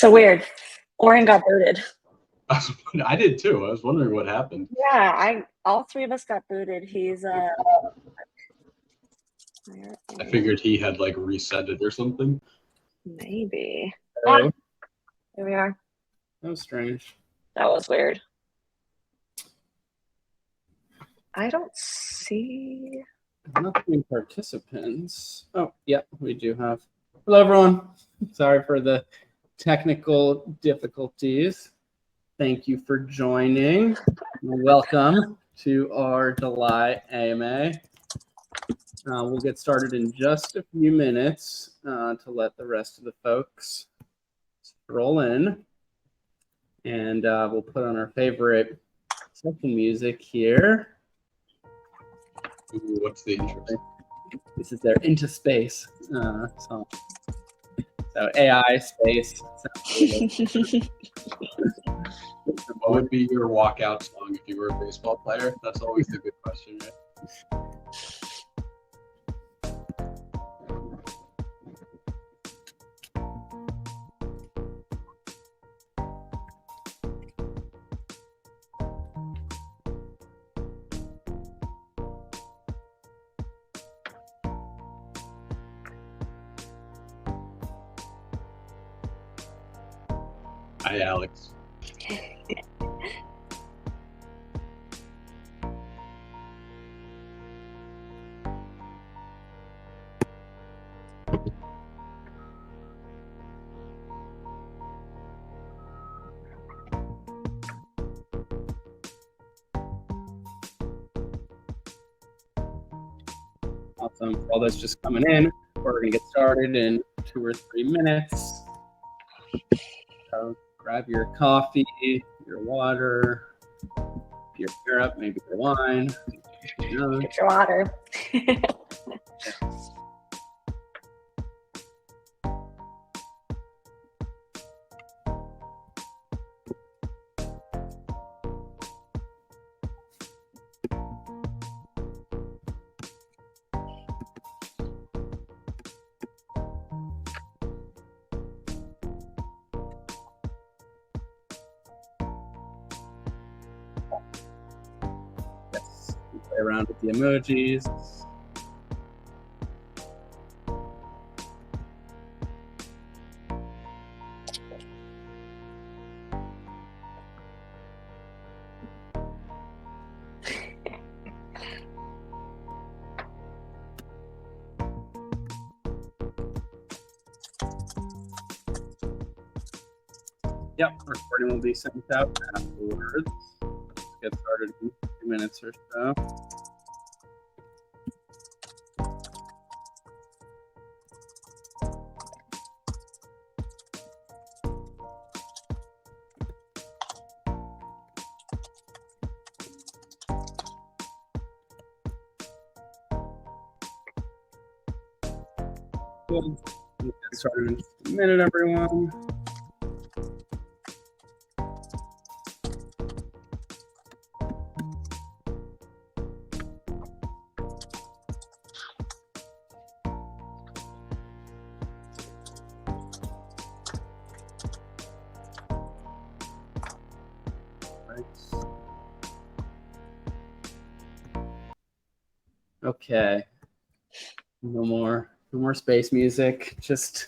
So weird. Oren got booted. I did too. I was wondering what happened. Yeah, all three of us got booted. He's I figured he had like reset it or something. Maybe. Hello. Here we are. That was strange. That was weird. I don't see. Nothing participants. Oh, yeah, we do have. Hello, everyone. Sorry for the technical difficulties. Thank you for joining. Welcome to our July AMA. We'll get started in just a few minutes to let the rest of the folks roll in. And we'll put on our favorite session music here. Ooh, what's the intro? This is their Into Space song. So AI, space. What would be your walkout song if you were a baseball player? That's always a good question, right? Hi, Alex. Awesome. For all those just coming in, we're going to get started in 2 or 3 minutes. So grab your coffee, your water, your beer up, maybe your wine. Get your water. Yes, play around with the emojis. Yep, recording will be sent out afterwards. Let's get started in 2 minutes or so. We'll get started in just a minute, everyone. Okay. No more space music. Just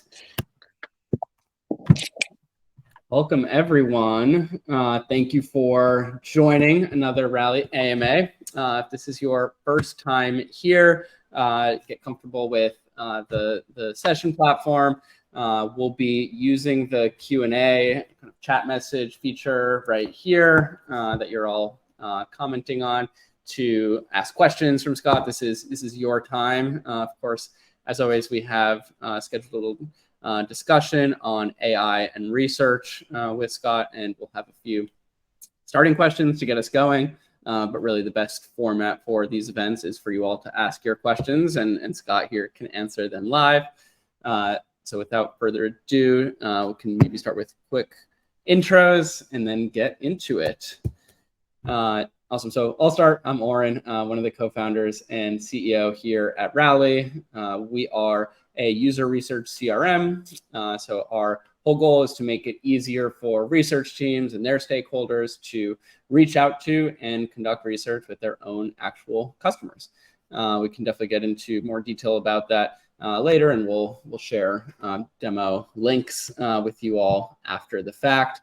welcome everyone. Thank you for joining another Rally AMA. If this is your first time here, get comfortable with the session platform. We'll be using the Q&A kind of chat message feature right here that you're all commenting on to ask questions from Scott. This is your time. Of course, as always, we have scheduled a little discussion on AI and research with Scott, and we'll have a few starting questions to get us going. But really the best format for these events is for you all to ask your questions, and Scott here can answer them live. So without further ado, we can maybe start with quick intros and then get into it. Awesome. So I'll start. I'm Oren, one of the co-founders and CEO here at Rally. We are a user research CRM. So our whole goal is to make it easier for research teams and their stakeholders to reach out to and conduct research with their own actual customers. We can definitely get into more detail about that later, and we'll share demo links with you all after the fact.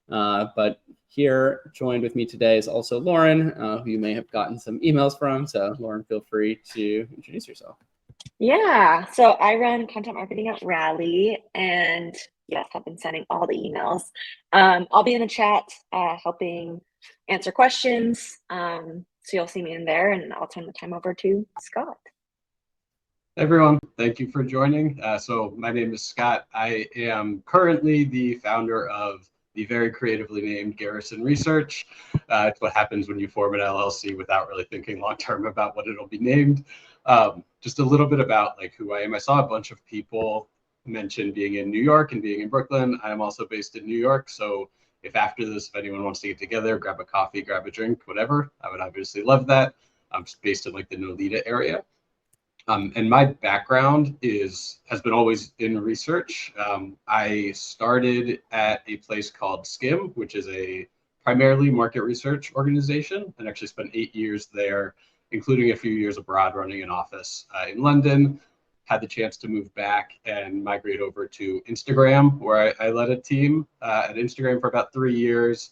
But here, joined with me today is also Lauren, who you may have gotten some emails from. So Lauren, feel free to introduce yourself. Yeah, so I run content marketing at Rally, and yes, I've been sending all the emails. I'll be in the chat helping answer questions. So you'll see me in there, and I'll turn the time over to Scott. Hey everyone, thank you for joining. So my name is Scott. I am currently the founder of the very creatively named Garrison Research. It's what happens when you form an LLC without really thinking long-term about what it'll be named. Just a little bit about like who I am. I saw a bunch of people mention being in New York and being in Brooklyn. I am also based in New York. So if after this, if anyone wants to get together, grab a coffee, grab a drink, whatever, I would obviously love that. I'm just based in like the Nolita area. And my background has been always in research. I started at a place called Skim, which is a primarily market research organization, and actually spent 8 years there, including a few years abroad running an office in London. Had the chance to move back and migrate over to Instagram, where I led a team at Instagram for about 3 years,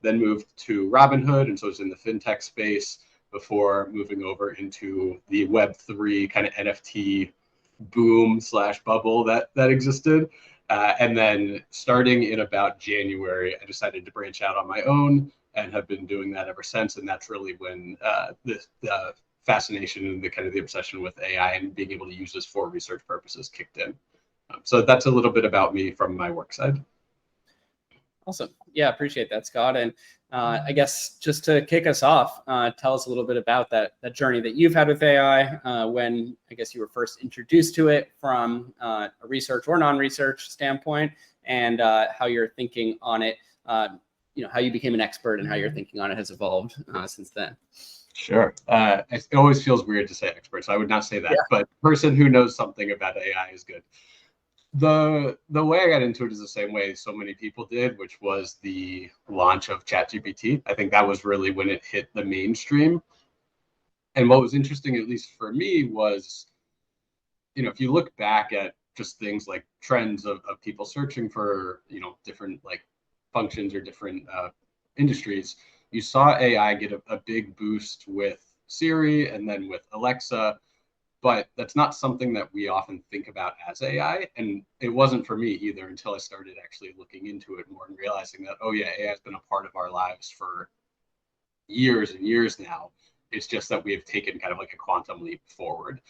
then moved to Robinhood, and so I was in the fintech space before moving over into the Web3 kind of NFT boom / bubble that existed. And then starting in about January, I decided to branch out on my own and have been doing that ever since. And that's really when the fascination and the kind of the obsession with AI and being able to use this for research purposes kicked in. So that's a little bit about me from my work side. Awesome. Yeah, appreciate that, Scott. And I guess just to kick us off, tell us a little bit about that journey that you've had with AI, when I guess you were first introduced to it from a research or non-research standpoint, and how you're thinking on it, how you became an expert and how your thinking on it has evolved since then. Sure. It always feels weird to say expert, so I would not say that, yeah. But person who knows something about AI is good. The way I got into it is the same way so many people did, which was the launch of ChatGPT. I think that was really when it hit the mainstream. And what was interesting, at least for me, was, if you look back at just things like trends of people searching for, different like functions or different industries, you saw AI get a big boost with Siri and then with Alexa. But that's not something that we often think about as AI. And it wasn't for me either until I started actually looking into it more and realizing that, oh yeah, AI has been a part of our lives for years and years now. It's just that we have taken kind of like a quantum leap forward.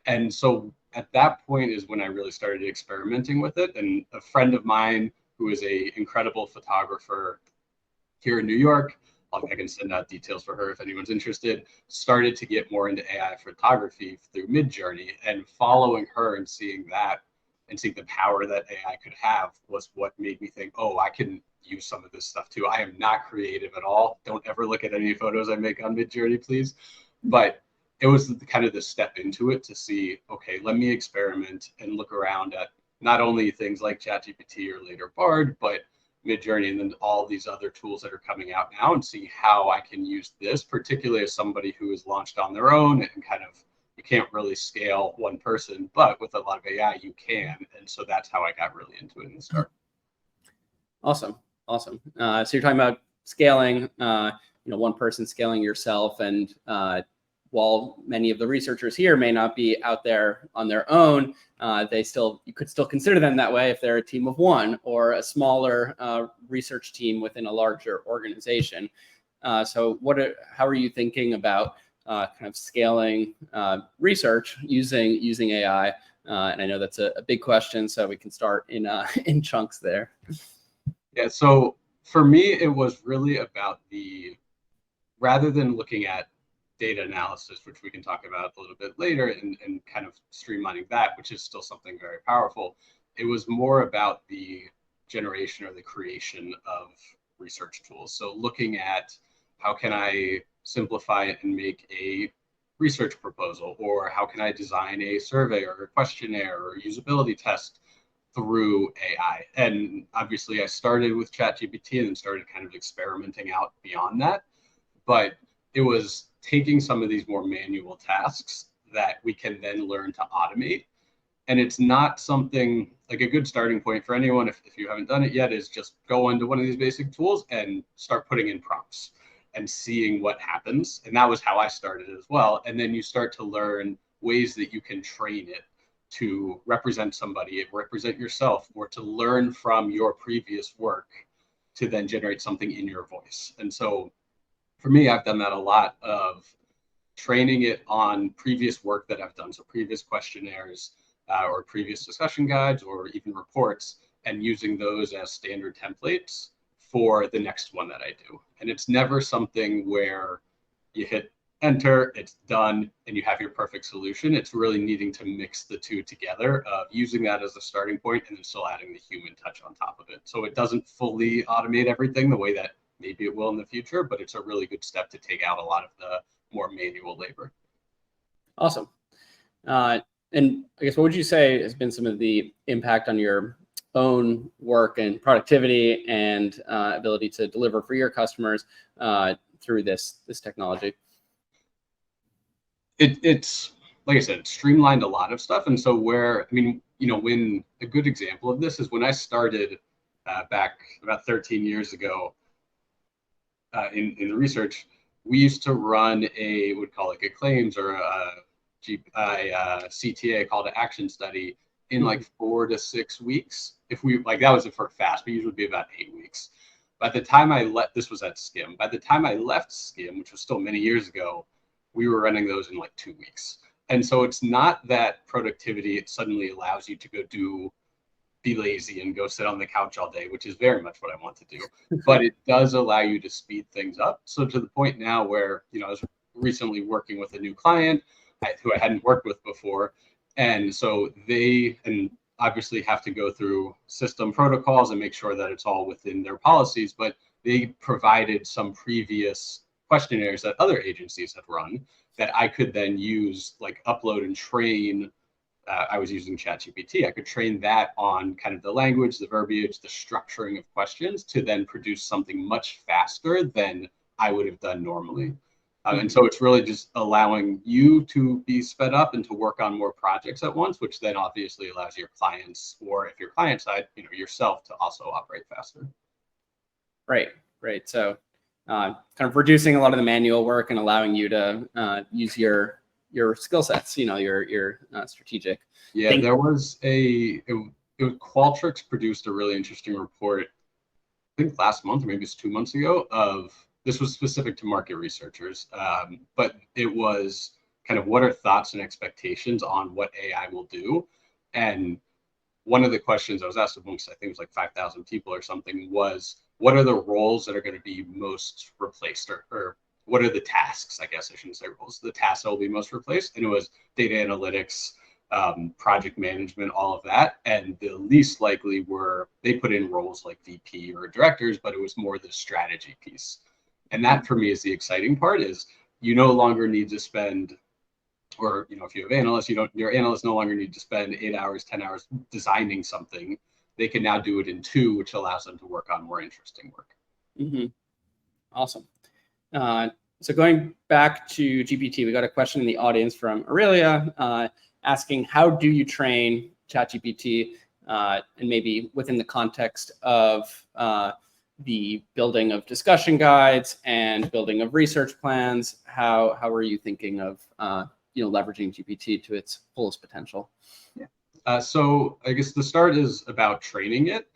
And so at that point is when I really started experimenting with it. And a friend of mine who is an incredible photographer here in New York, I can send out details for her if anyone's interested, started to get more into AI photography through Midjourney, and following her and seeing that and seeing the power that AI could have was what made me think, oh, I can use some of this stuff too. I am not creative at all. Don't ever look at any photos I make on Midjourney, please. But it was kind of the step into it to see, okay, let me experiment and look around at not only things like ChatGPT or later Bard, but Midjourney and then all these other tools that are coming out now, and see how I can use this, particularly as somebody who is launched on their own and kind of, you can't really scale one person, but with a lot of AI you can. And so that's how I got really into it in the start. Awesome. So you're talking about scaling, one person scaling yourself, and while many of the researchers here may not be out there on their own, you could still consider them that way if they're a team of one or a smaller research team within a larger organization. So how are you thinking about kind of scaling research using AI? And I know that's a big question, so we can start in chunks there. Yeah, so for me, it was really about rather than looking at data analysis, which we can talk about a little bit later, and kind of streamlining that, which is still something very powerful. It was more about the generation or the creation of research tools. So looking at how can I simplify it and make a research proposal, or how can I design a survey or a questionnaire or a usability test through AI. And obviously I started with ChatGPT and then started kind of experimenting out beyond that. But it was taking some of these more manual tasks that we can then learn to automate. And it's not something like a good starting point for anyone, if you haven't done it yet, is just go into one of these basic tools and start putting in prompts and seeing what happens. And that was how I started as well. And then you start to learn ways that you can train it to represent somebody, represent yourself, or to learn from your previous work to then generate something in your voice. And so for me, I've done that a lot of training it on previous work that I've done. So previous questionnaires or previous discussion guides or even reports, and using those as standard templates for the next one that I do. And it's never something where you hit enter, it's done, and you have your perfect solution. It's really needing to mix the two together, using that as a starting point and then still adding the human touch on top of it. So it doesn't fully automate everything the way that maybe it will in the future, but it's a really good step to take out a lot of the more manual labor. Awesome. And I guess what would you say has been some of the impact on your own work and productivity and ability to deliver for your customers through this technology? It's like I said, it's streamlined a lot of stuff. And so when a good example of this is when I started back about 13 years ago in the research, we used to run we'd call it a claims or a CTA, call to action study in like 4 to 6 weeks. If we that was for fast, but usually be about 8 weeks. By the time this was at Skim. By the time I left Skim, which was still many years ago, we were running those in like 2 weeks. And so it's not that productivity, it suddenly allows you to be lazy and go sit on the couch all day, which is very much what I want to do. But it does allow you to speed things up. So to the point now where, I was recently working with a new client who I hadn't worked with before. And so they obviously have to go through system protocols and make sure that it's all within their policies, but they provided some previous questionnaires that other agencies had run that I could then use, like upload and train. I was using ChatGPT. I could train that on kind of the language, the verbiage, the structuring of questions to then produce something much faster than I would have done normally. And so it's really just allowing you to be sped up and to work on more projects at once, which then obviously allows your clients, or if you're client side, yourself, to also operate faster. Right. So kind of reducing a lot of the manual work and allowing you to use your skill sets, your strategic. Yeah, there was Qualtrics produced a really interesting report, I think last month or maybe it's 2 months ago, this was specific to market researchers, but it was kind of what are thoughts and expectations on what AI will do. And one of the questions I was asked amongst, I think it was like 5,000 people or something, was what are the roles that are going to be most replaced, or what are the tasks, I guess I shouldn't say roles, the tasks that will be most replaced. And it was data analytics, project management, all of that. And the least likely they put in roles like VP or directors, but it was more the strategy piece. And that for me is the exciting part, is you no longer need to spend, or if you have analysts, your analysts no longer need to spend 8 hours, 10 hours designing something. They can now do it in 2, which allows them to work on more interesting work. Mm-hmm. Awesome. So going back to GPT, we got a question in the audience from Aurelia asking, how do you train ChatGPT, and maybe within the context of the building of discussion guides and building of research plans, how are you thinking of leveraging GPT to its fullest potential? Yeah. So I guess the start is about training it,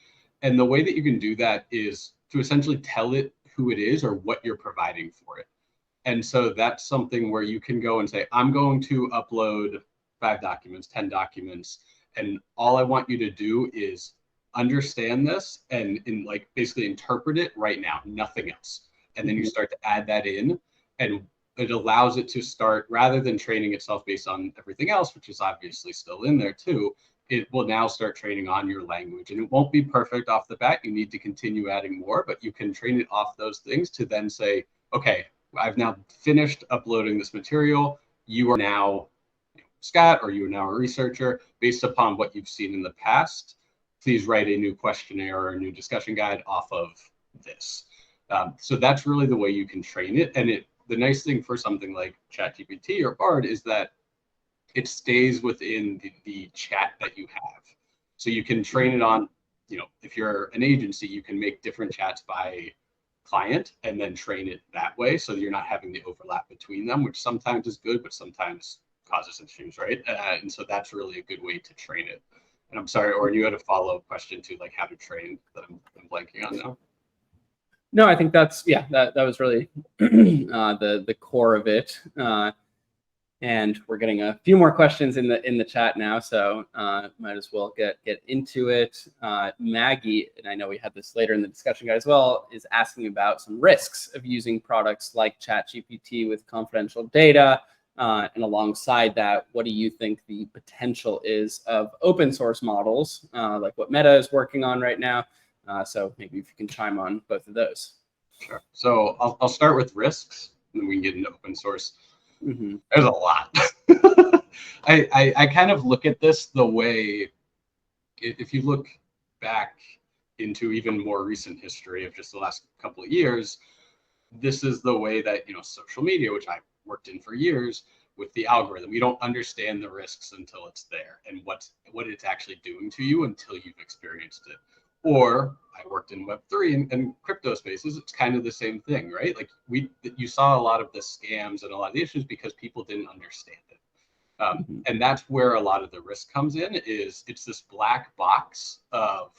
and the way that you can do that is to essentially tell it who it is or what you're providing for it. And so that's something where you can go and say, I'm going to upload 5 documents, 10 documents, and all I want you to do is understand this and basically interpret it right now, nothing else. And then you start to add that in, and it allows it to start, rather than training itself based on everything else, which is obviously still in there too, it will now start training on your language. And it won't be perfect off the bat. You need to continue adding more, but you can train it off those things to then say, okay, I've now finished uploading this material. You are now Scott, or you are now a researcher, based upon what you've seen in the past. please write a new questionnaire or a new discussion guide off of this. So that's really the way you can train it. And the nice thing for something like ChatGPT or Bard is that it stays within the chat that you have. So you can train it on, if you're an agency, you can make different chats by client and then train it that way. So you're not having the overlap between them, which sometimes is good, but sometimes causes issues, right? And so that's really a good way to train it. And I'm sorry, Oren, you had a follow-up question to like how to train that I'm blanking on now. No, I think that was really the core of it. And we're getting a few more questions in the chat now, so might as well get into it. Maggie, and I know we had this later in the discussion guide as well, is asking about some risks of using products like ChatGPT with confidential data. And alongside that, what do you think the potential is of open source models, like what Meta is working on right now? So maybe if you can chime on both of those. Sure. So I'll start with risks, and then we can get into open source. Mm-hmm. There's a lot. I kind of look at this the way, if you look back into even more recent history of just the last couple of years, this is the way that, social media, which I worked in for years, with the algorithm, you don't understand the risks until it's there and what it's actually doing to you until you've experienced it. Or I worked in Web3 and crypto spaces. It's kind of the same thing, right? Like you saw a lot of the scams and a lot of the issues because people didn't understand it. And that's where a lot of the risk comes in, is it's this black box of,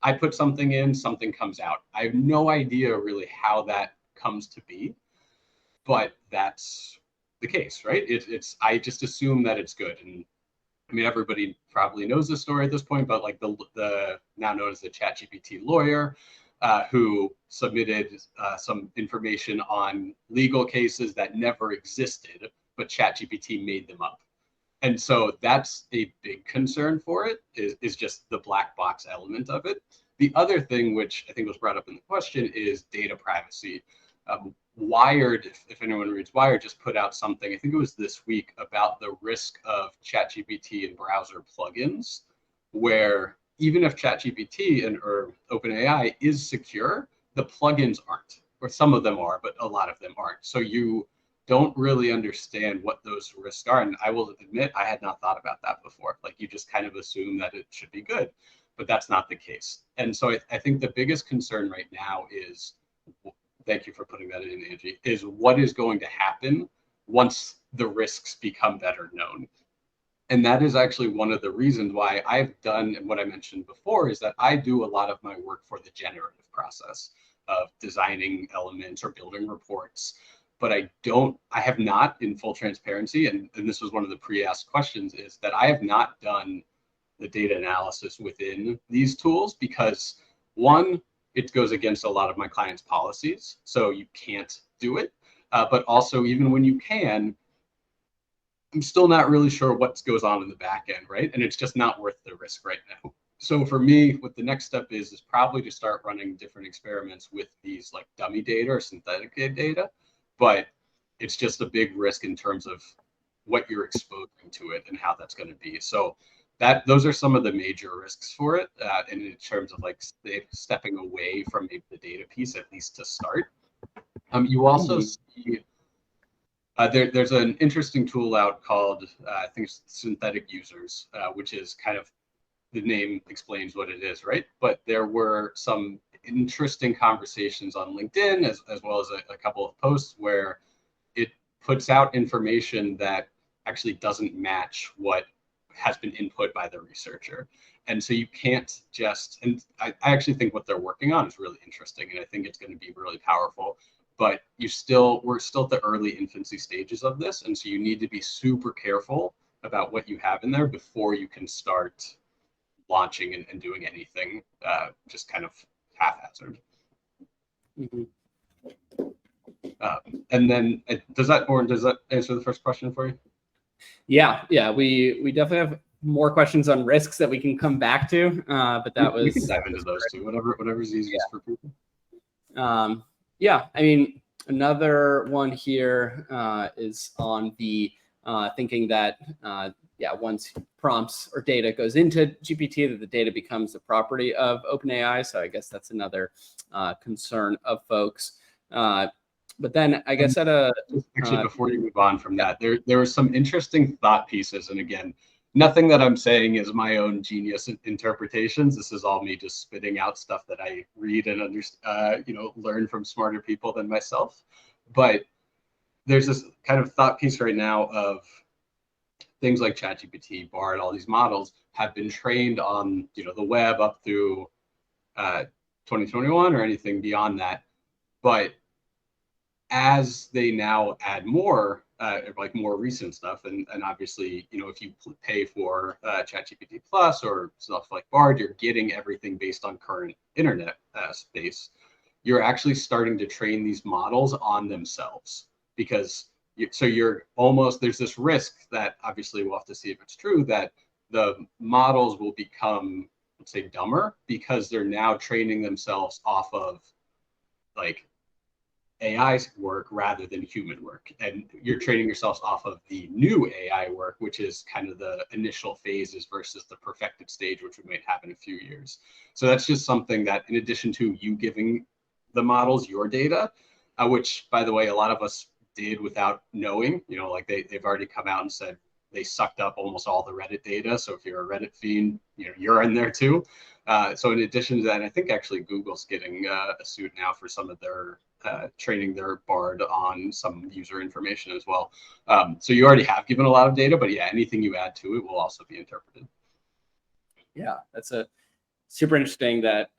I put something in, something comes out. I have no idea really how that comes to be, but that's the case, right? I just assume that it's good. And I mean, everybody probably knows the story at this point, but like the now known as the ChatGPT lawyer, who submitted some information on legal cases that never existed, but ChatGPT made them up. And so that's a big concern for it, is just the black box element of it. The other thing, which I think was brought up in the question, is data privacy. Wired, if anyone reads Wired, just put out something, I think it was this week, about the risk of ChatGPT and browser plugins, where even if ChatGPT or OpenAI is secure, the plugins aren't, or some of them are, but a lot of them aren't. So you don't really understand what those risks are. And I will admit, I had not thought about that before. Like, you just kind of assume that it should be good, but that's not the case. And so I think the biggest concern right now is, thank you for putting that in, Angie, is what is going to happen once the risks become better known. And that is actually one of the reasons why I've done, and what I mentioned before, is that I do a lot of my work for the generative process of designing elements or building reports. But I have not, in full transparency, and this was one of the pre-asked questions, is that I have not done the data analysis within these tools because, one, it goes against a lot of my clients' policies, so you can't do it. But also, even when you can, I'm still not really sure what goes on in the back end, right? And it's just not worth the risk right now. So for me, what the next step is probably to start running different experiments with these like dummy data or synthetic data, but it's just a big risk in terms of what you're exposing to it and how that's going to be. So those are some of the major risks for it, and in terms of like stepping away from maybe the data piece, at least to start. You also see there's an interesting tool out called I think it's Synthetic Users, which is kind of, the name explains what it is, right? But there were some interesting conversations on LinkedIn as well as a couple of posts where it puts out information that actually doesn't match what has been input by the researcher. And so you can't just, and I actually think what they're working on is really interesting, and I think it's going to be really powerful, but we're still at the early infancy stages of this. And so you need to be super careful about what you have in there before you can start launching and doing anything, just kind of haphazard. And then does that answer the first question for you? Yeah, we definitely have more questions on risks that we can come back to, but we can dive into those too, whatever's easiest for people. Yeah, I mean, another one here is on the thinking that once prompts or data goes into GPT, that the data becomes the property of OpenAI. So I guess that's another concern of folks. But then I guess actually, before you move on from that, there were some interesting thought pieces. And again, nothing that I'm saying is my own genius interpretations. This is all me just spitting out stuff that I read and learn from smarter people than myself. But there's this kind of thought piece right now of things like ChatGPT, Bard, all these models have been trained on the web up through 2021 or anything beyond that. But as they now add more, like more recent stuff, and obviously, if you pay for ChatGPT Plus or stuff like Bard, you're getting everything based on current internet space. You're actually starting to train these models on themselves, because there's this risk that, obviously we'll have to see if it's true, that the models will become, let's say, dumber because they're now training themselves off of like AI work rather than human work. And you're training yourselves off of the new AI work, which is kind of the initial phases versus the perfected stage, which we might have in a few years. So that's just something that, in addition to you giving the models your data, which, by the way, a lot of us did without knowing, like they've already come out and said they sucked up almost all the Reddit data. So if you're a Reddit fiend, you're in there too. So in addition to that, I think actually Google's getting a suit now for some of their training their Bard on some user information as well. So you already have given a lot of data, but yeah, anything you add to it will also be interpreted. Yeah, that's a super interesting that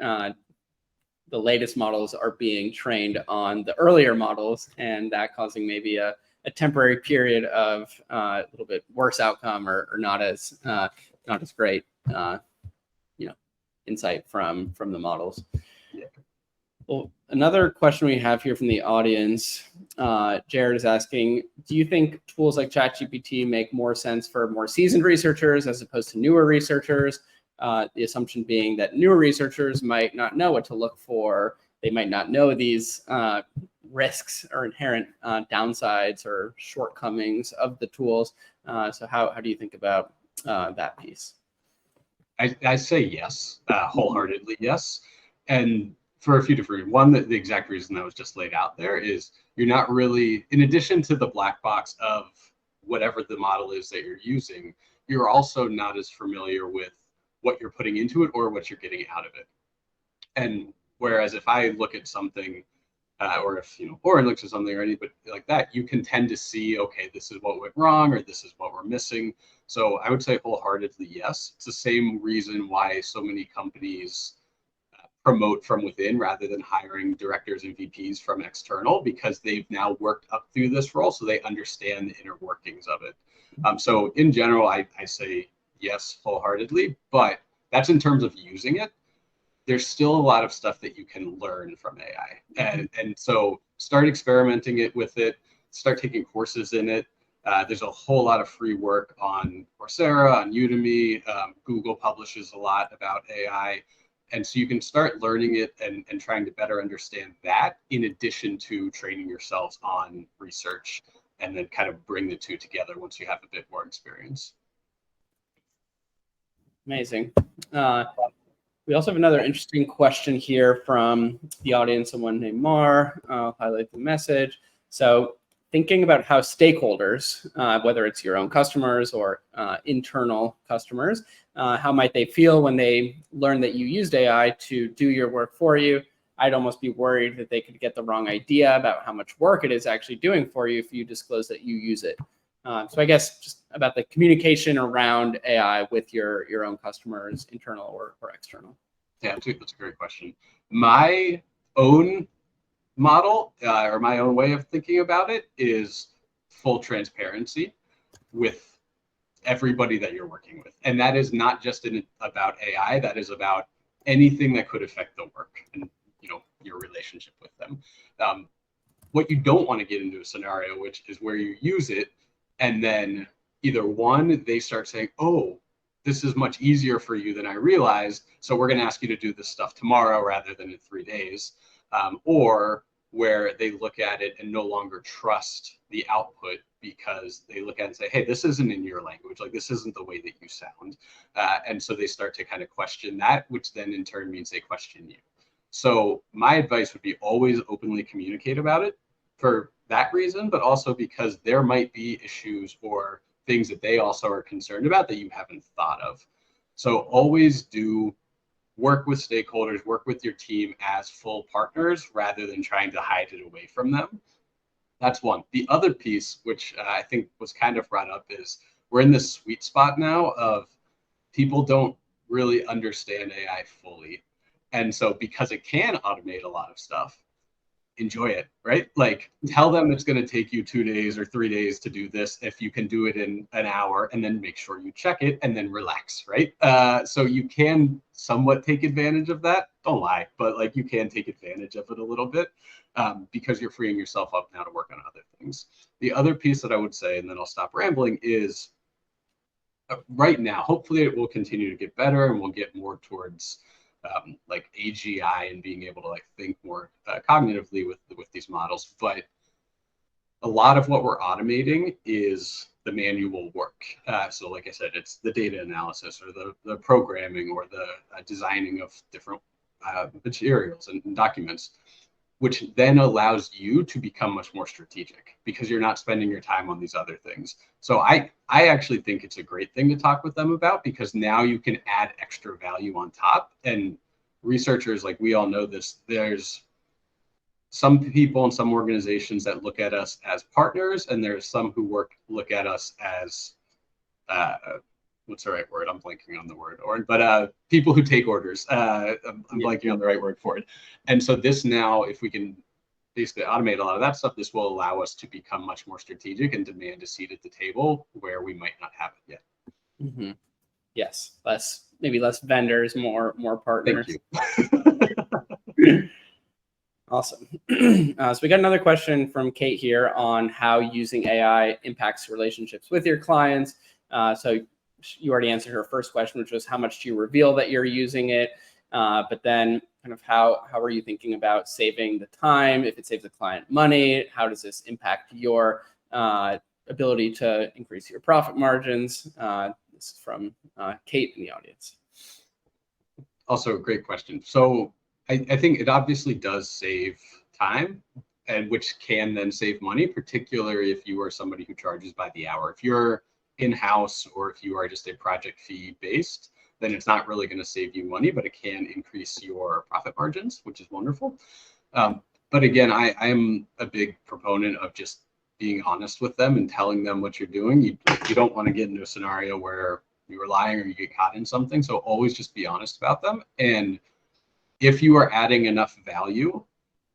the latest models are being trained on the earlier models, and that causing maybe a temporary period of a little bit worse outcome or not as great, insight from the models. Yeah. Well, another question we have here from the audience, Jared is asking, do you think tools like ChatGPT make more sense for more seasoned researchers as opposed to newer researchers? The assumption being that newer researchers might not know what to look for. They might not know these risks or inherent downsides or shortcomings of the tools. So how do you think about that piece? I say yes, wholeheartedly yes. And for a few different reasons. One, the exact reason that was just laid out there is you're not really, in addition to the black box of whatever the model is that you're using, you're also not as familiar with what you're putting into it or what you're getting out of it. And whereas if I look at something, or if Oren looks at something or anybody like that, you can tend to see, okay, this is what went wrong or this is what we're missing. So I would say wholeheartedly yes. It's the same reason why so many companies promote from within rather than hiring directors and VPs from external, because they've now worked up through this role, so they understand the inner workings of it. So in general, I say yes wholeheartedly, but that's in terms of using it. There's still a lot of stuff that you can learn from AI. And so start experimenting with it, start taking courses in it. There's a whole lot of free work on Coursera, on Udemy. Google publishes a lot about AI. And so you can start learning it and trying to better understand that, in addition to training yourselves on research, and then kind of bring the two together once you have a bit more experience. Amazing. We also have another interesting question here from the audience, someone named Mar. I'll highlight the message. So thinking about how stakeholders, whether it's your own customers or internal customers, how might they feel when they learn that you used AI to do your work for you? I'd almost be worried that they could get the wrong idea about how much work it is actually doing for you if you disclose that you use it. So I guess just about the communication around AI with your own customers, internal or external. Yeah, that's a great question. My own model or my own way of thinking about it is full transparency with everybody that you're working with. And that is not just about AI, that is about anything that could affect the work and your relationship with them. What you don't want to get into a scenario, which is where you use it and then either one, they start saying, oh, this is much easier for you than I realized, so we're going to ask you to do this stuff tomorrow rather than in 3 days, or where they look at it and no longer trust the output because they look at it and say, hey, this isn't in your language, like this isn't the way that you sound. And so they start to kind of question that, which then in turn means they question you. So my advice would be always openly communicate about it for that reason, but also because there might be issues or things that they also are concerned about that you haven't thought of. So always do work with stakeholders, work with your team as full partners rather than trying to hide it away from them. That's one. The other piece, which I think was kind of brought up, is we're in this sweet spot now of people don't really understand AI fully. And so because it can automate a lot of stuff, enjoy it, right? Like tell them it's going to take you 2 days or 3 days to do this if you can do it in an hour, and then make sure you check it and then relax, right? So you can somewhat take advantage of that. Don't lie, but like you can take advantage of it a little bit because you're freeing yourself up now to work on other things. The other piece that I would say, and then I'll stop rambling, is right now, hopefully it will continue to get better and we'll get more towards like AGI and being able to like think more cognitively with these models. But a lot of what we're automating is the manual work. So like I said, it's the data analysis or the programming or the designing of different materials and documents, which then allows you to become much more strategic because you're not spending your time on these other things. So I actually think it's a great thing to talk with them about, because now you can add extra value on top. And researchers, like we all know this, there's some people and some organizations that look at us as partners, and there's some who look at us as what's the right word? I'm blanking on the word, but people who take orders. I'm blanking on the right word for it. And so this now, if we can basically automate a lot of that stuff, this will allow us to become much more strategic and demand a seat at the table where we might not have it yet. Mm-hmm. Yes, maybe less vendors, more partners. Thank you. Awesome. So we got another question from Kate here on how using AI impacts relationships with your clients. So you already answered her first question, which was how much do you reveal that you're using it? But then kind of how are you thinking about saving the time? If it saves the client money, how does this impact your ability to increase your profit margins? This is from Kate in the audience. Also a great question. So I think it obviously does save time, and which can then save money, particularly if you are somebody who charges by the hour. If you're in-house or if you are just a project fee based, then it's not really going to save you money, but it can increase your profit margins, which is wonderful. But again, I am a big proponent of just being honest with them and telling them what you're doing. You don't want to get into a scenario where you are lying or you get caught in something. So always just be honest about them. And if you are adding enough value,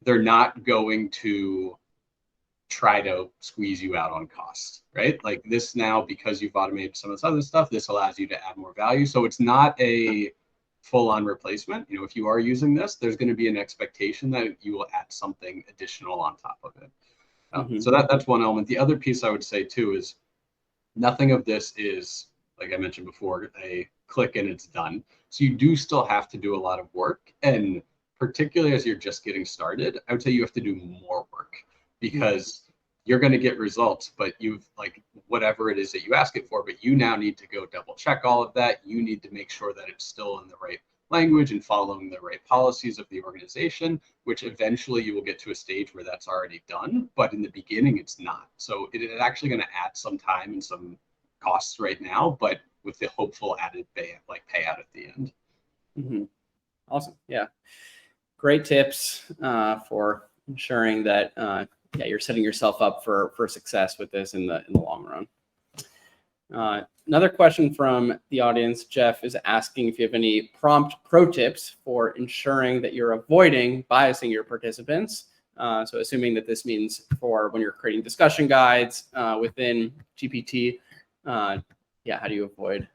they're not going to try to squeeze you out on costs, right? Like this now, because you've automated some of this other stuff, this allows you to add more value. So it's not a full-on replacement. You know, if you are using this, there's going to be an expectation that you will add something additional on top of it. So that's one element. The other piece I would say too is nothing of this is, like I mentioned before, a click and it's done. So you do still have to do a lot of work. And particularly as you're just getting started, I would say you have to do more work, because you're going to get results, but you've like whatever it is that you ask it for, but you now need to go double check all of that. You need to make sure that it's still in the right language and following the right policies of the organization, which eventually you will get to a stage where that's already done. But in the beginning, it's not. So it is actually going to add some time and some costs right now, but with the hopeful added payout at the end. Mm-hmm. Awesome. Yeah. Great tips for ensuring that you're setting yourself up for success with this in the long run. Another question from the audience, Jeff is asking if you have any prompt pro tips for ensuring that you're avoiding biasing your participants. So assuming that this means for when you're creating discussion guides within GPT, how do you avoid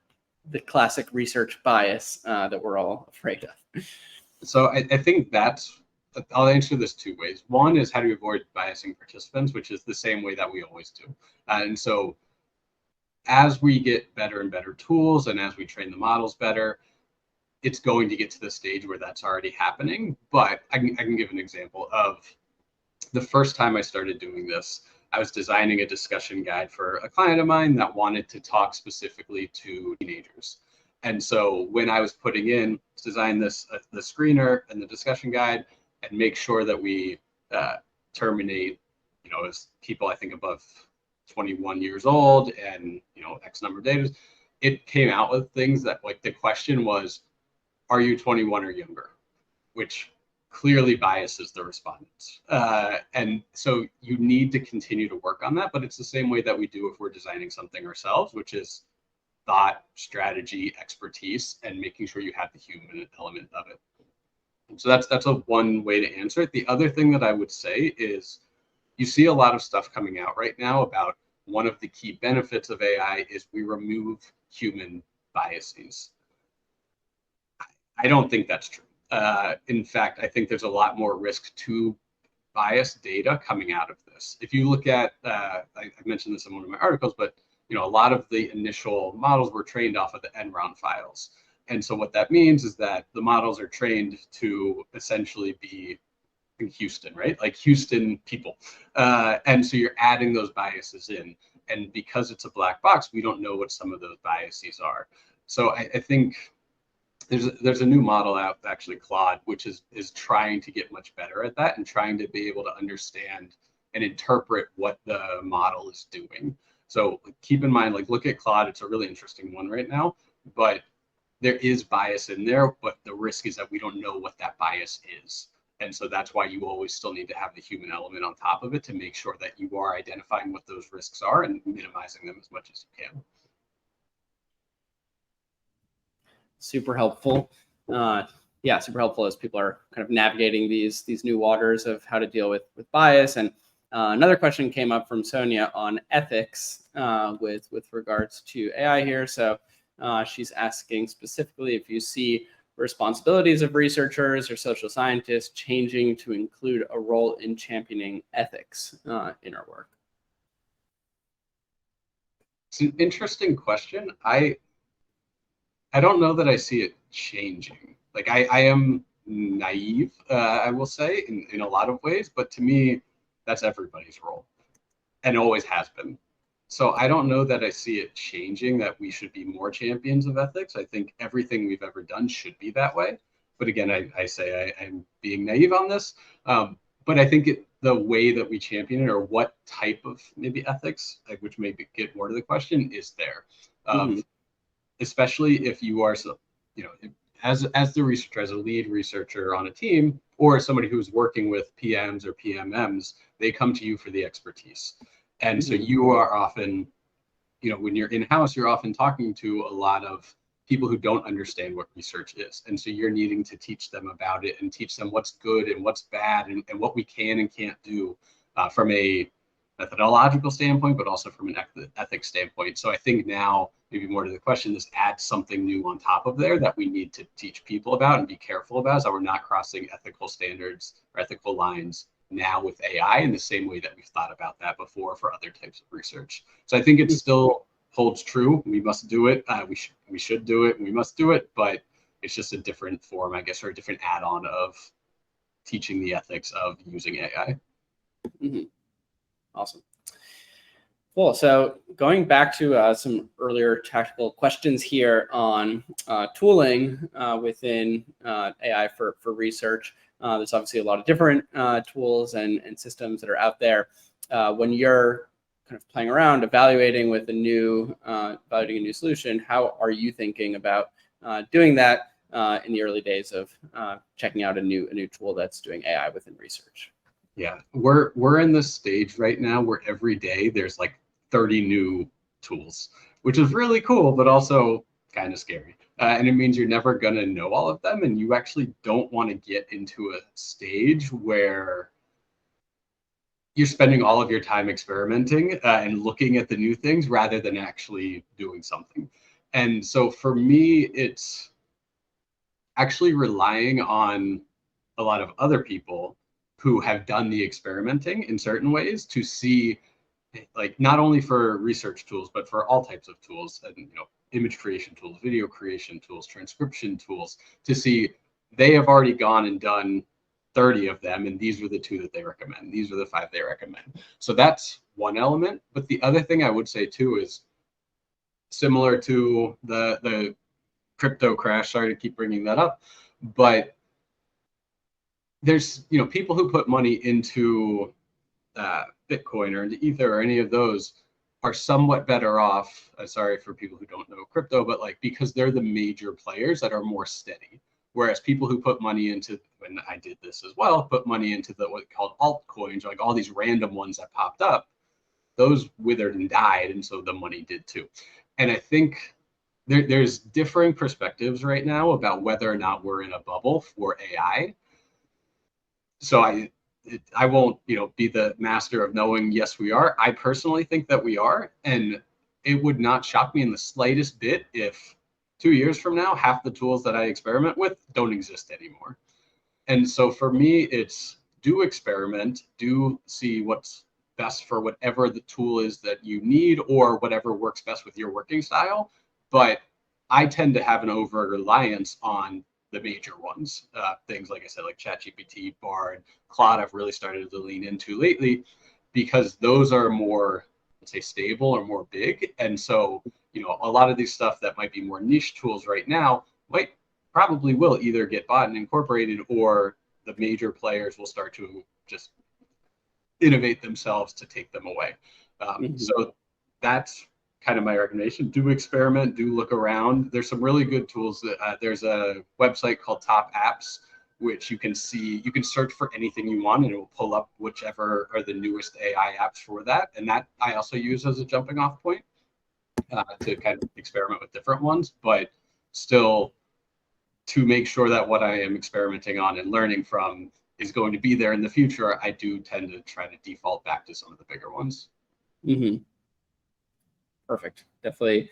the classic research bias that we're all afraid of? So I think I'll answer this two ways. One is how do you avoid biasing participants, which is the same way that we always do. And so as we get better and better tools and as we train the models better, it's going to get to the stage where that's already happening. But I can give an example of the first time I started doing this. I was designing a discussion guide for a client of mine that wanted to talk specifically to teenagers. And so when I was putting in, design this, the screener and the discussion guide, and make sure that we terminate, as people, I think, above 21 years old and, X number of days, it came out with things that, like, the question was, are you 21 or younger? Which clearly biases the respondents. And so you need to continue to work on that, but it's the same way that we do if we're designing something ourselves, which is thought, strategy, expertise, and making sure you have the human element of it. So that's a one way to answer it. The other thing that I would say is you see a lot of stuff coming out right now about one of the key benefits of AI is we remove human biases. I don't think that's true. In fact, I think there's a lot more risk to biased data coming out of this. If you look at, I mentioned this in one of my articles, but a lot of the initial models were trained off of the Enron files. And so what that means is that the models are trained to essentially be in Houston, right? Like Houston people. And so you're adding those biases in. And because it's a black box, we don't know what some of those biases are. So I think there's a new model out, actually, Claude, which is trying to get much better at that and trying to be able to understand and interpret what the model is doing. So keep in mind, like, look at Claude. It's a really interesting one right now, but there is bias in there, but the risk is that we don't know what that bias is. And so that's why you always still need to have the human element on top of it to make sure that you are identifying what those risks are and minimizing them as much as you can. Super helpful. Super helpful as people are kind of navigating these new waters of how to deal with bias. And another question came up from Sonia on ethics with regards to AI here. So she's asking specifically if you see responsibilities of researchers or social scientists changing to include a role in championing ethics in our work. It's an interesting question. I don't know that I see it changing. Like, I am naive, I will say, in a lot of ways, but to me, that's everybody's role and always has been. So I don't know that I see it changing, that we should be more champions of ethics. I think everything we've ever done should be that way. But again, I say I'm being naive on this. But I think the way that we champion it, or what type of maybe ethics, like, which maybe get more to the question, is there. Especially if you are, as the researcher, as a lead researcher on a team, or somebody who's working with PMs or PMMs, they come to you for the expertise. And so you are often, when you're in-house, you're often talking to a lot of people who don't understand what research is. And so you're needing to teach them about it and teach them what's good and what's bad and what we can and can't do from a methodological standpoint, but also from an ethics standpoint. So I think now, maybe more to the question, this adds something new on top of there that we need to teach people about and be careful about, so we're not crossing ethical standards or ethical lines now with AI in the same way that we've thought about that before for other types of research. So I think it still holds true. We must do it. We should do it. We must do it. But it's just a different form, I guess, or a different add-on of teaching the ethics of using AI. Awesome. Cool. So going back to some earlier tactical questions here on tooling within AI for research. There's obviously a lot of different tools and systems that are out there. When you're kind of playing around, evaluating a new solution, how are you thinking about doing that in the early days of checking out a new tool that's doing AI within research? Yeah, we're in this stage right now where every day there's like 30 new tools, which is really cool, but also kind of scary. And it means you're never going to know all of them. And you actually don't want to get into a stage where you're spending all of your time experimenting and looking at the new things rather than actually doing something. And so for me, it's actually relying on a lot of other people who have done the experimenting in certain ways to see, like, not only for research tools, but for all types of tools, and image creation tools, video creation tools, transcription tools, to see they have already gone and done 30 of them, and these are the 2 that they recommend. These are the 5 they recommend. So that's one element. But the other thing I would say too is similar to the crypto crash. Sorry to keep bringing that up, but there's people who put money into Bitcoin or into Ether or any of those are somewhat better off. Sorry for people who don't know crypto, but like because they're the major players that are more steady. Whereas people who put money into, and I did this as well, put money into what called altcoins, like all these random ones that popped up, those withered and died, and so the money did too. And I think there's differing perspectives right now about whether or not we're in a bubble for AI. So I won't, be the master of knowing, yes, we are. I personally think that we are. And it would not shock me in the slightest bit if 2 years from now, half the tools that I experiment with don't exist anymore. And so for me, it's do experiment, do see what's best for whatever the tool is that you need or whatever works best with your working style. But I tend to have an over reliance on the major ones, things like I said, like ChatGPT, Bard, Claude. I've really started to lean into lately because those are more, let's say, stable or more big. And so, a lot of these stuff that might be more niche tools right now probably will either get bought and incorporated, or the major players will start to just innovate themselves to take them away. So that's kind of my recommendation. Do experiment, do look around. There's some really good tools. There's a website called Top Apps, which you can search for anything you want and it will pull up whichever are the newest AI apps for that. And that I also use as a jumping off point to kind of experiment with different ones, but still to make sure that what I am experimenting on and learning from is going to be there in the future. I do tend to try to default back to some of the bigger ones. Mm-hmm. Perfect. Definitely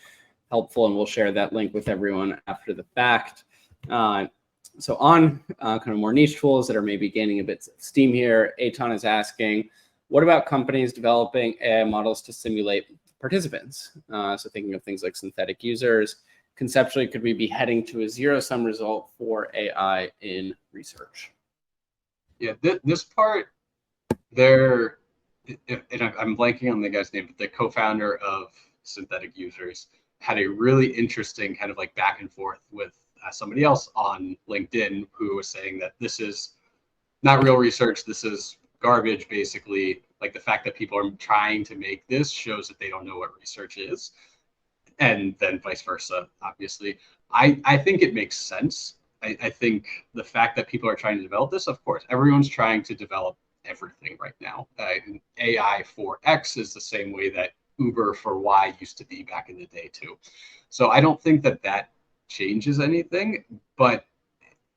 helpful. And we'll share that link with everyone after the fact. So on kind of more niche tools that are maybe gaining a bit of steam here, Aton is asking, what about companies developing AI models to simulate participants? So thinking of things like synthetic users, conceptually, could we be heading to a zero-sum result for AI in research? Yeah, this part there, and I'm blanking on the guy's name, but the co-founder of synthetic users had a really interesting kind of like back and forth with somebody else on LinkedIn who was saying that this is not real research. This is garbage, basically. Like the fact that people are trying to make this shows that they don't know what research is. And then vice versa, obviously. I think it makes sense. I think the fact that people are trying to develop this, of course, everyone's trying to develop everything right now. AI for X is the same way that Uber for Y used to be back in the day too. So I don't think that changes anything, but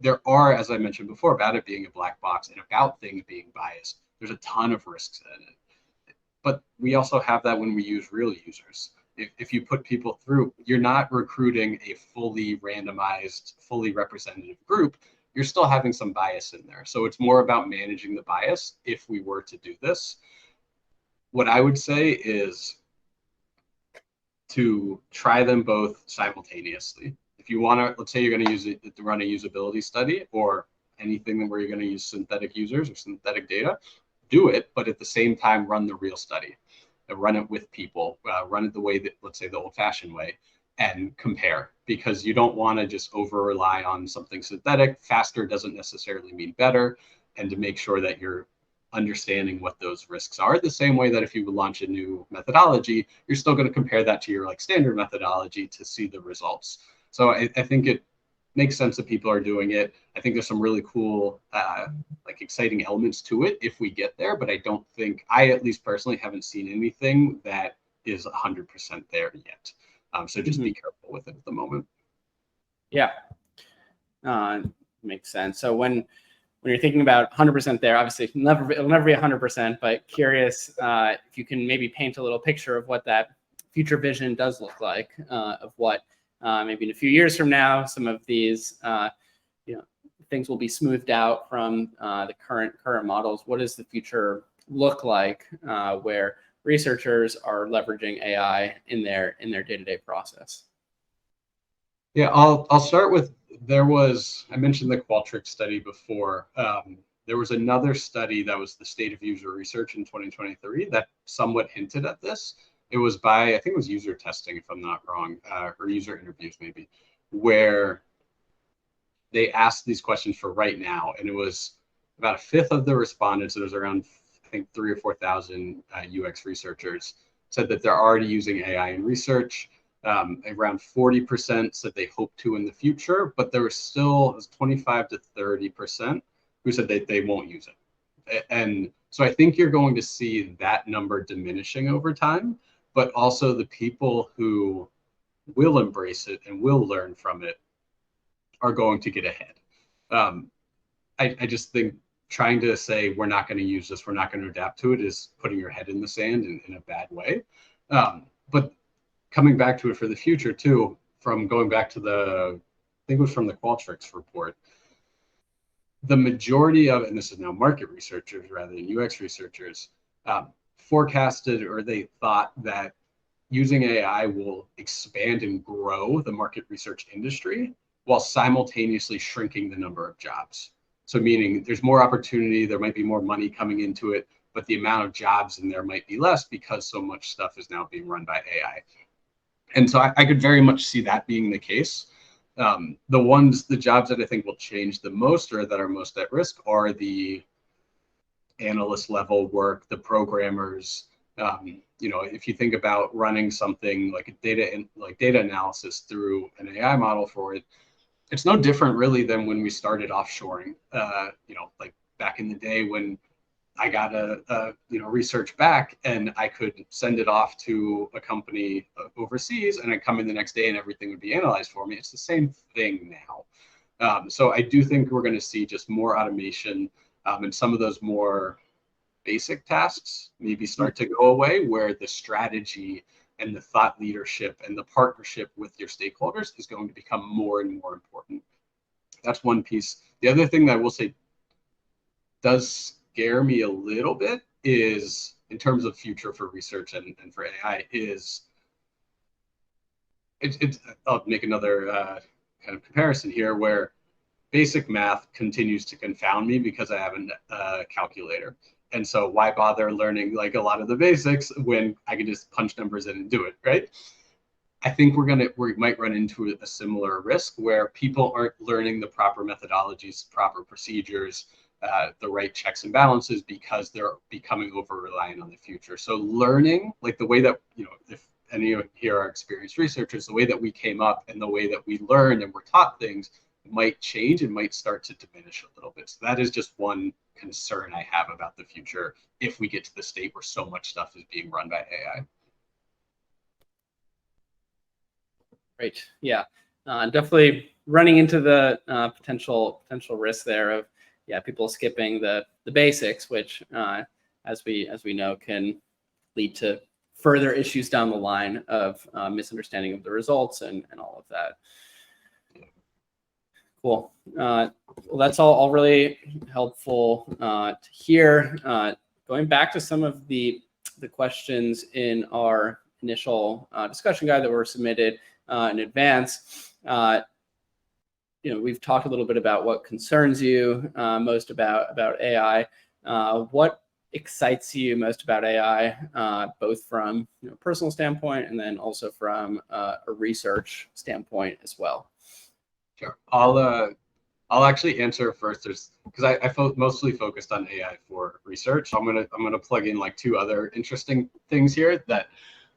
there are, as I mentioned before, about it being a black box and about things being biased, there's a ton of risks in it. But we also have that when we use real users. If you put people through, you're not recruiting a fully randomized, fully representative group. You're still having some bias in there. So it's more about managing the bias if we were to do this. What I would say is to try them both simultaneously. If you want to, let's say you're going to use it to run a usability study or anything where you're going to use synthetic users or synthetic data, do it, but at the same time, run the real study. Run it with people, run it the way that, let's say, the old-fashioned way, and compare, because you don't want to just over rely on something synthetic. Faster doesn't necessarily mean better, and to make sure that you're understanding what those risks are. The same way that if you would launch a new methodology, you're still going to compare that to your like standard methodology to see the results. So I think it makes sense that people are doing it. I think there's some really cool, like exciting elements to it if we get there, but I don't think, I at least personally haven't seen anything that is 100% there yet. So just be careful with it at the moment. Yeah, makes sense. So when you're thinking about 100% there, obviously it'll never be 100%, but curious if you can maybe paint a little picture of what that future vision does look like, of what maybe in a few years from now, some of these things will be smoothed out from the current models. What does the future look like where researchers are leveraging AI in their day-to-day process? Yeah, I'll start with, I mentioned the Qualtrics study before. There was another study that was the state of user research in 2023 that somewhat hinted at this. It was by, I think it was user testing, if I'm not wrong, or user interviews maybe, where they asked these questions for right now, and it was about a fifth of the respondents. It was around, I think, 3,000 or 4,000 UX researchers said that they're already using AI in research. Around 40% said they hope to in the future, but there was still, it was 25 to 30% who said that they won't use it. And so I think you're going to see that number diminishing over time, but also the people who will embrace it and will learn from it are going to get ahead. I just think trying to say we're not going to use this, we're not going to adapt to it, is putting your head in the sand in a bad way. But coming back to it for the future too, from going back to I think it was from the Qualtrics report, the majority of, and this is now market researchers rather than UX researchers, forecasted, or they thought that using AI will expand and grow the market research industry while simultaneously shrinking the number of jobs. So meaning there's more opportunity, there might be more money coming into it, but the amount of jobs in there might be less because so much stuff is now being run by AI. And so I could very much see that being the case. The jobs that I think will change the most or that are most at risk are the analyst level work, the programmers. If you think about running something like data analysis through an AI model for it, it's no different really than when we started offshoring. Like back in the day when I got a research back and I could send it off to a company overseas, and I'd come in the next day and everything would be analyzed for me. It's the same thing now. So I do think we're going to see just more automation, and some of those more basic tasks maybe start to go away, where the strategy and the thought leadership and the partnership with your stakeholders is going to become more and more important. That's one piece. The other thing that I will say does scare me a little bit is, in terms of future for research and for AI, is I'll make another kind of comparison here, where basic math continues to confound me because I have a calculator. And so why bother learning like a lot of the basics when I can just punch numbers in and do it, right? I think we might run into a similar risk where people aren't learning the proper methodologies, proper procedures, the right checks and balances, because they're becoming over reliant on the future. So learning, like the way that, if any of here are experienced researchers, the way that we came up and the way that we learned and were taught things might change and might start to diminish a little bit. So that is just one concern I have about the future if we get to the state where so much stuff is being run by AI. Great. Yeah. Definitely running into the potential risk there of people skipping the basics, which as we know can lead to further issues down the line of misunderstanding of the results and all of that. Cool. Well, that's all really helpful to hear. Going back to some of the questions in our initial discussion guide that were submitted in advance, we've talked a little bit about what concerns you most about AI. What excites you most about AI, both from a personal standpoint and then also from a research standpoint as well? Sure. I'll actually answer first, because I mostly focused on AI for research. So I'm gonna plug in like two other interesting things here that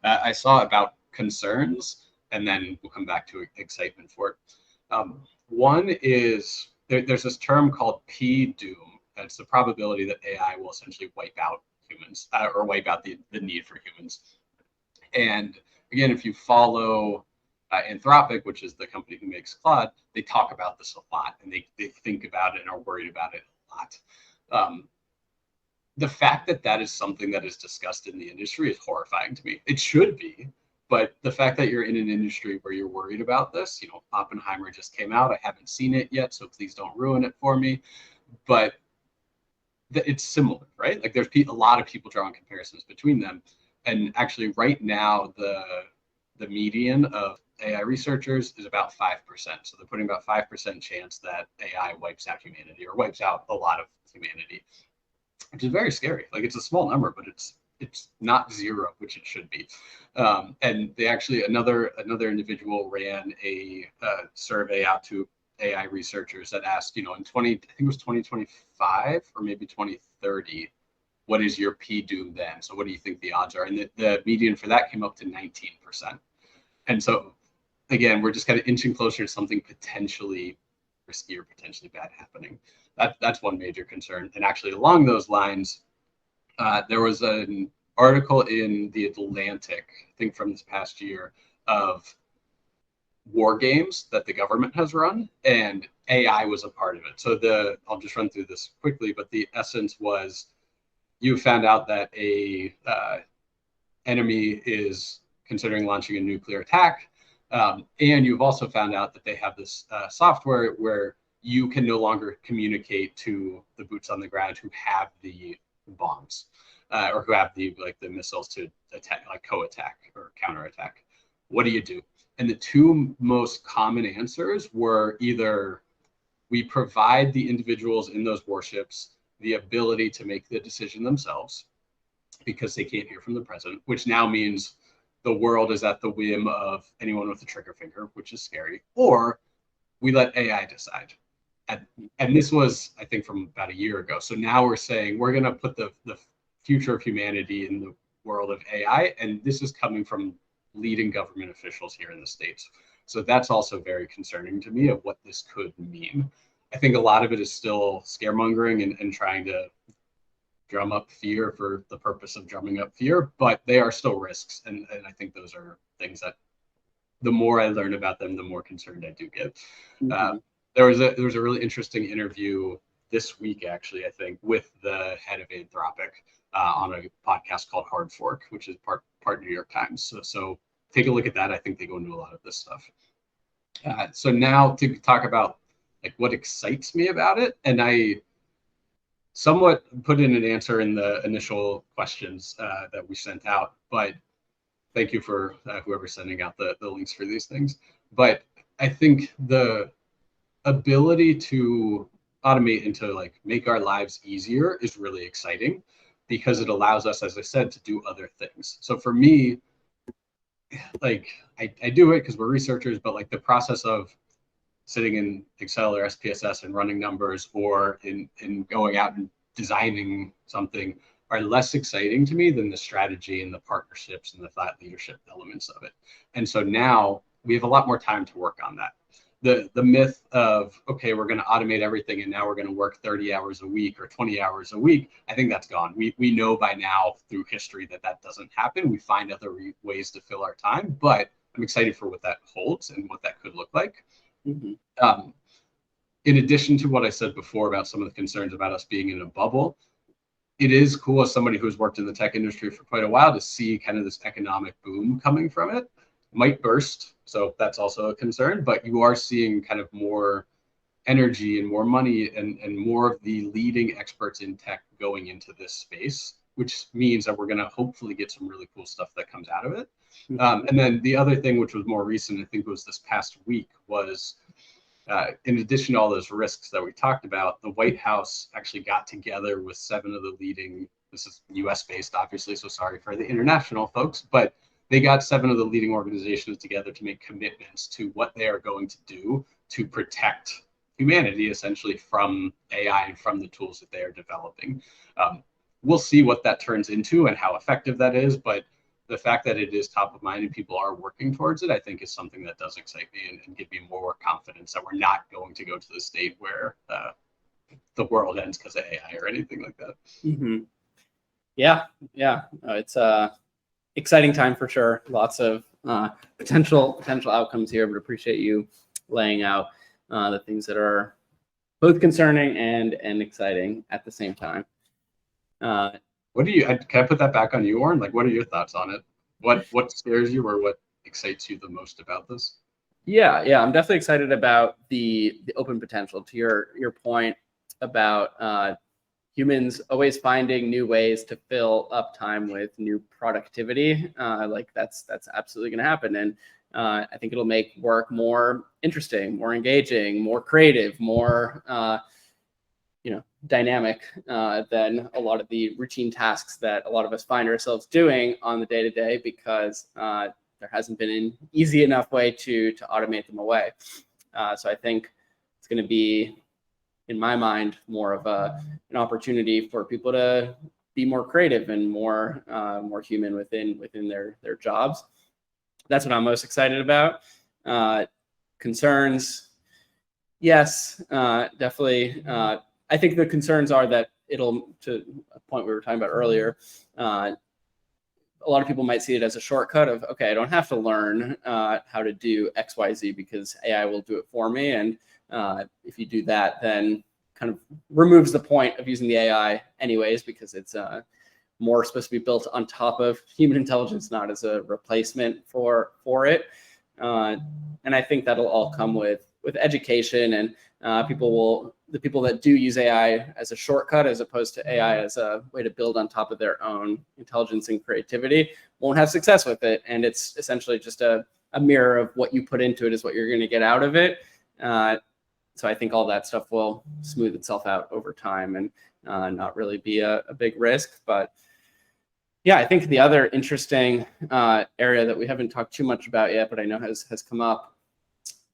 I saw about concerns, and then we'll come back to excitement for it. One is there's this term called P-doom. It's the probability that AI will essentially wipe out humans, or wipe out the need for humans. And again, if you follow Anthropic, which is the company who makes Claude, they talk about this a lot, and they think about it and are worried about it a lot. The fact that is something that is discussed in the industry is horrifying to me. It should be, but the fact that you're in an industry where you're worried about this, Oppenheimer just came out. I haven't seen it yet, so please don't ruin it for me. But it's similar, right? Like there's a lot of people drawing comparisons between them. And actually right now, the median of AI researchers is about 5%. So they're putting about 5% chance that AI wipes out humanity, or wipes out a lot of humanity, which is very scary. Like, it's a small number, but it's not zero, which it should be. And they actually, another individual ran a survey out to AI researchers that asked, in I think it was 2025 or maybe 2030, what is your P-doom then? So what do you think the odds are? And the median for that came up to 19%. And so, again, we're just kind of inching closer to something potentially risky or potentially bad happening. That's one major concern. And actually, along those lines, there was an article in The Atlantic, I think from this past year, of war games that the government has run, and AI was a part of it. So I'll just run through this quickly, but the essence was, you found out that a enemy is considering launching a nuclear attack, and you've also found out that they have this software where you can no longer communicate to the boots on the ground who have the bombs, or who have the missiles to attack, like co-attack or counterattack. What do you do? And the two most common answers were either we provide the individuals in those warships the ability to make the decision themselves because they can't hear from the president, which now means the world is at the whim of anyone with a trigger finger, which is scary, or we let AI decide. And this was, I think, from about a year ago. So now we're saying we're going to put the future of humanity in the world of AI. And this is coming from leading government officials here in the States. So that's also very concerning to me of what this could mean. I think a lot of it is still scaremongering and trying to drum up fear for the purpose of drumming up fear, but they are still risks. And I think those are things that the more I learn about them, the more concerned I do get. Mm-hmm. There was a really interesting interview this week, actually, I think, with the head of Anthropic on a podcast called Hard Fork, which is part New York Times. So take a look at that. I think they go into a lot of this stuff. So now to talk about like what excites me about it, and I somewhat put in an answer in the initial questions that we sent out, but thank you for whoever's sending out the links for these things. But I think the ability to automate and to like make our lives easier is really exciting because it allows us, as I said, to do other things. So for me, like I do it because we're researchers, but like the process of sitting in Excel or SPSS and running numbers, or in going out and designing something, are less exciting to me than the strategy and the partnerships and the thought leadership elements of it. And so now we have a lot more time to work on that. The myth of, okay, we're going to automate everything and now we're going to work 30 hours a week or 20 hours a week, I think that's gone. We know by now through history that doesn't happen. We find other ways to fill our time, but I'm excited for what that holds and what that could look like. Mm-hmm. In addition to what I said before about some of the concerns about us being in a bubble, it is cool as somebody who's worked in the tech industry for quite a while to see kind of this economic boom coming from it. Might burst, so that's also a concern, but you are seeing kind of more energy and more money and more of the leading experts in tech going into this space, which means that we're going to hopefully get some really cool stuff that comes out of it. Mm-hmm. And then the other thing, which was more recent, I think it was this past week, was in addition to all those risks that we talked about, the White House actually got together with 7 of the leading, this is US based, obviously, so sorry for the international folks, but they got 7 of the leading organizations together to make commitments to what they are going to do to protect humanity, essentially, from AI and from the tools that they are developing. We'll see what that turns into and how effective that is, but the fact that it is top of mind and people are working towards it, I think is something that does excite me and give me more confidence that we're not going to go to the state where the world ends because of AI or anything like that. Mm-hmm. Yeah. It's exciting time for sure. Lots of potential outcomes here, but appreciate you laying out the things that are both concerning and exciting at the same time. What do you? Can I put that back on you, Warren? Like, what are your thoughts on it? What scares you, or what excites you the most about this? Yeah, I'm definitely excited about the open potential. To your point about humans always finding new ways to fill up time with new productivity, like that's absolutely going to happen. And I think it'll make work more interesting, more engaging, more creative, more, dynamic than a lot of the routine tasks that a lot of us find ourselves doing on the day-to-day, because there hasn't been an easy enough way to automate them away. So I think it's going to be, in my mind, more of an opportunity for people to be more creative and more human within their jobs. That's what I'm most excited about. Concerns, yes, definitely. I think the concerns are that it'll, to a point we were talking about earlier, a lot of people might see it as a shortcut of, okay, I don't have to learn how to do X, Y, Z because AI will do it for me. And if you do that, then kind of removes the point of using the AI anyways, because it's more supposed to be built on top of human intelligence, not as a replacement for it. And I think that'll all come with education, and the people that do use AI as a shortcut as opposed to AI as a way to build on top of their own intelligence and creativity won't have success with it. And it's essentially just a mirror of what you put into it is what you're going to get out of it. So I think all that stuff will smooth itself out over time and not really be a big risk. But yeah, I think the other interesting area that we haven't talked too much about yet, but I know has come up,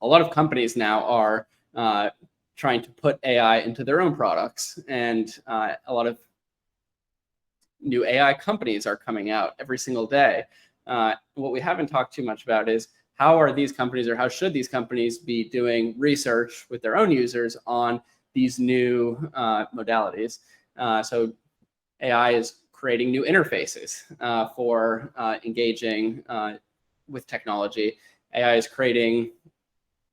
a lot of companies now are trying to put AI into their own products. And a lot of new AI companies are coming out every single day. What we haven't talked too much about is how are these companies, or how should these companies be doing research with their own users on these new modalities? So AI is creating new interfaces for engaging with technology. AI is creating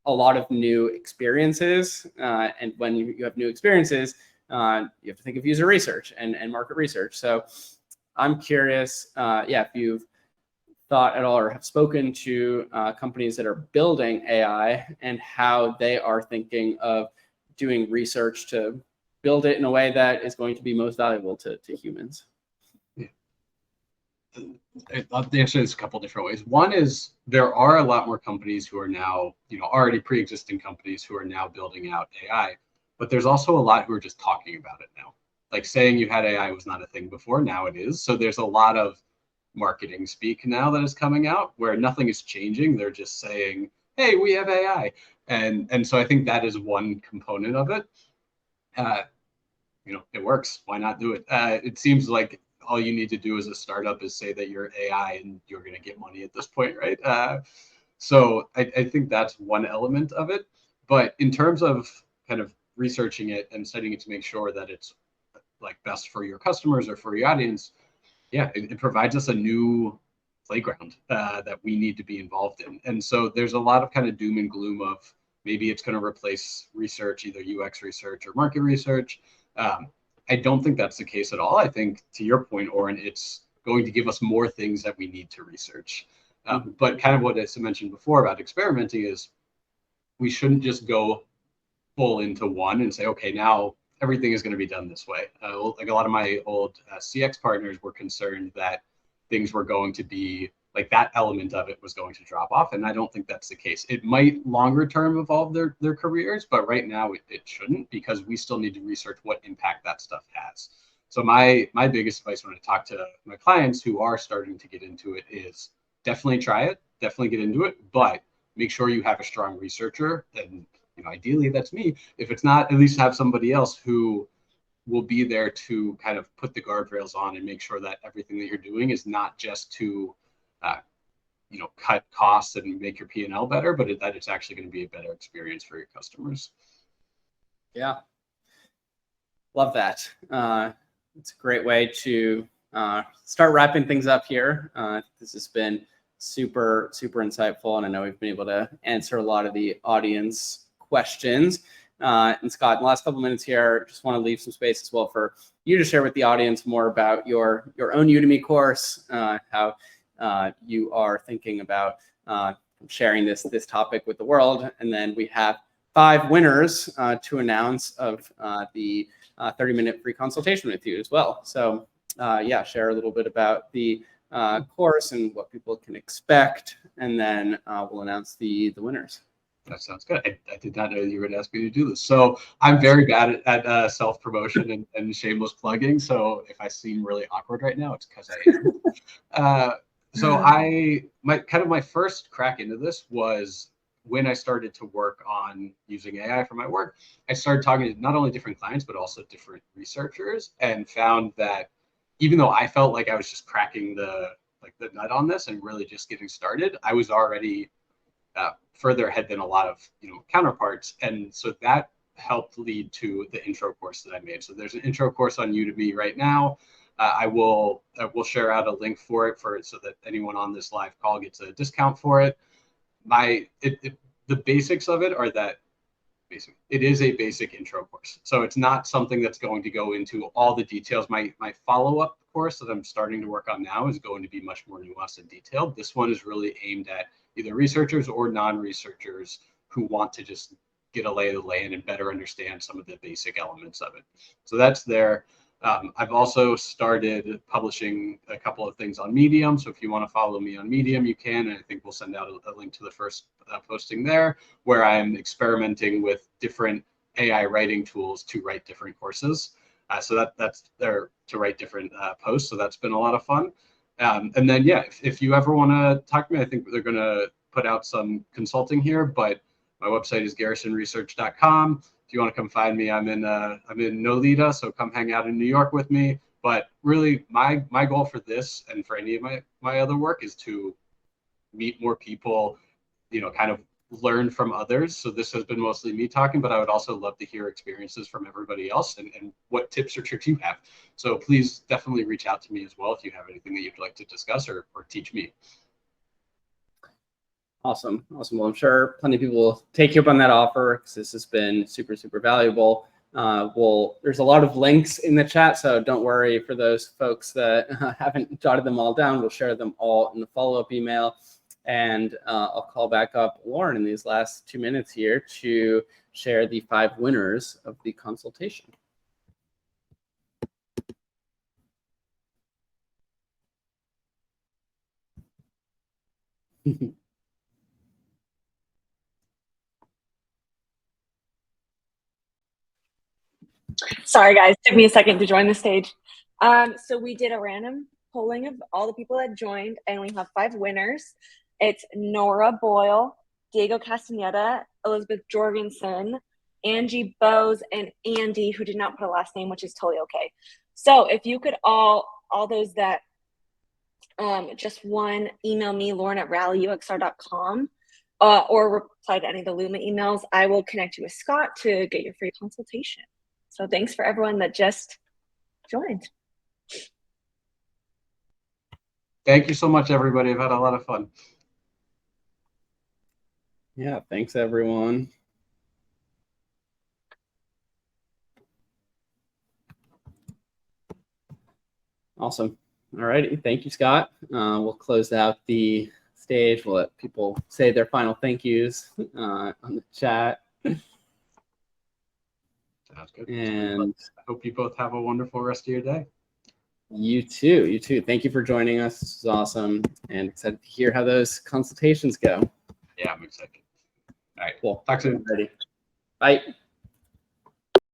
a lot of new experiences. And when you have new experiences, you have to think of user research and market research. So I'm curious, if you've thought at all or have spoken to companies that are building AI and how they are thinking of doing research to build it in a way that is going to be most valuable to humans. I'll answer this a couple different ways. One is there are a lot more companies who are now, already pre-existing companies who are now building out AI, but there's also a lot who are just talking about it now. Like saying you had AI was not a thing before, now it is. So there's a lot of marketing speak now that is coming out where nothing is changing. They're just saying, hey, we have AI. And so I think that is one component of it. It works. Why not do it? It seems like all you need to do as a startup is say that you're AI and you're going to get money at this point, right? So I think that's one element of it. But in terms of kind of researching it and studying it to make sure that it's like best for your customers or for your audience, it provides us a new playground that we need to be involved in. And so there's a lot of kind of doom and gloom of maybe it's going to replace research, either UX research or market research. I don't think that's the case at all. I think, to your point, Oren, it's going to give us more things that we need to research. But kind of what I mentioned before about experimenting is we shouldn't just go full into one and say, okay, now everything is going to be done this way. Like a lot of my old CX partners were concerned that things were going to be like that element of it was going to drop off. And I don't think that's the case. It might longer term evolve their careers, but right now it shouldn't, because we still need to research what impact that stuff has. So my biggest advice when I talk to my clients who are starting to get into it is definitely try it, definitely get into it, but make sure you have a strong researcher. And ideally that's me. If it's not, at least have somebody else who will be there to kind of put the guardrails on and make sure that everything that you're doing is not just to cut costs and make your P&L better, but that it's actually going to be a better experience for your customers. Yeah. Love that. It's a great way to start wrapping things up here. This has been super, super insightful, and I know we've been able to answer a lot of the audience questions. And Scott, in the last couple minutes here, just want to leave some space as well for you to share with the audience more about your own Udemy course, how you are thinking about sharing this topic with the world. And then we have 5 winners to announce of the 30-minute free consultation with you as well. So share a little bit about the course and what people can expect, and then we'll announce the winners. That sounds good. I did not know you were going to ask me to do this. So I'm very bad at self-promotion and shameless plugging. So if I seem really awkward right now, it's because I am. So my first crack into this was when I started to work on using AI for my work. I started talking to not only different clients, but also different researchers, and found that even though I felt like I was just cracking the nut on this and really just getting started, I was already further ahead than a lot of counterparts, and so that helped lead to the intro course that I made. So there's an intro course on Udemy right now. I will share out a link for it so that anyone on this live call gets a discount for it. The basics of it are that it is a basic intro course, so it's not something that's going to go into all the details. My follow-up course that I'm starting to work on now is going to be much more nuanced and detailed. This one is really aimed at either researchers or non-researchers who want to just get a lay of the land and better understand some of the basic elements of it. So that's there. I've also started publishing a couple of things on Medium. So if you want to follow me on Medium, you can. And I think we'll send out a link to the first posting there, where I'm experimenting with different AI writing tools to write different courses. So that's there to write different posts. So that's been a lot of fun. And then, yeah, if you ever want to talk to me, I think they're going to put out some consulting here, but my website is garrisonresearch.com. If you want to come find me, I'm in Nolita, so come hang out in New York with me. But really, my goal for this and for any of my other work is to meet more people, kind of learn from others. So this has been mostly me talking, but I would also love to hear experiences from everybody else and what tips or tricks you have. So please definitely reach out to me as well if you have anything that you'd like to discuss or teach me. Awesome. Well, I'm sure plenty of people will take you up on that offer because this has been super, super valuable. There's a lot of links in the chat, so don't worry for those folks that haven't jotted them all down. We'll share them all in the follow-up email. And I'll call back up Lauren in these last 2 minutes here to share the 5 winners of the consultation. Sorry, guys. Took me a second to join the stage. So we did a random polling of all the people that joined, and we have 5 winners. It's Nora Boyle, Diego Castaneda, Elizabeth Jorgensen, Angie Bowes, and Andy, who did not put a last name, which is totally okay. So if you could all those that just one, email me, lauren@rallyuxr.com, or reply to any of the Luma emails. I will connect you with Scott to get your free consultation. So thanks for everyone that just joined. Thank you so much, everybody. I've had a lot of fun. Yeah, thanks, everyone. Awesome. All righty. Thank you, Scott. We'll close out the stage. We'll let people say their final thank yous on the chat. Sounds good. And I hope you both have a wonderful rest of your day. You too. Thank you for joining us. This is awesome. And excited to hear how those consultations go. Yeah, I'm excited. All right. Cool. Talk soon. Ready. Bye.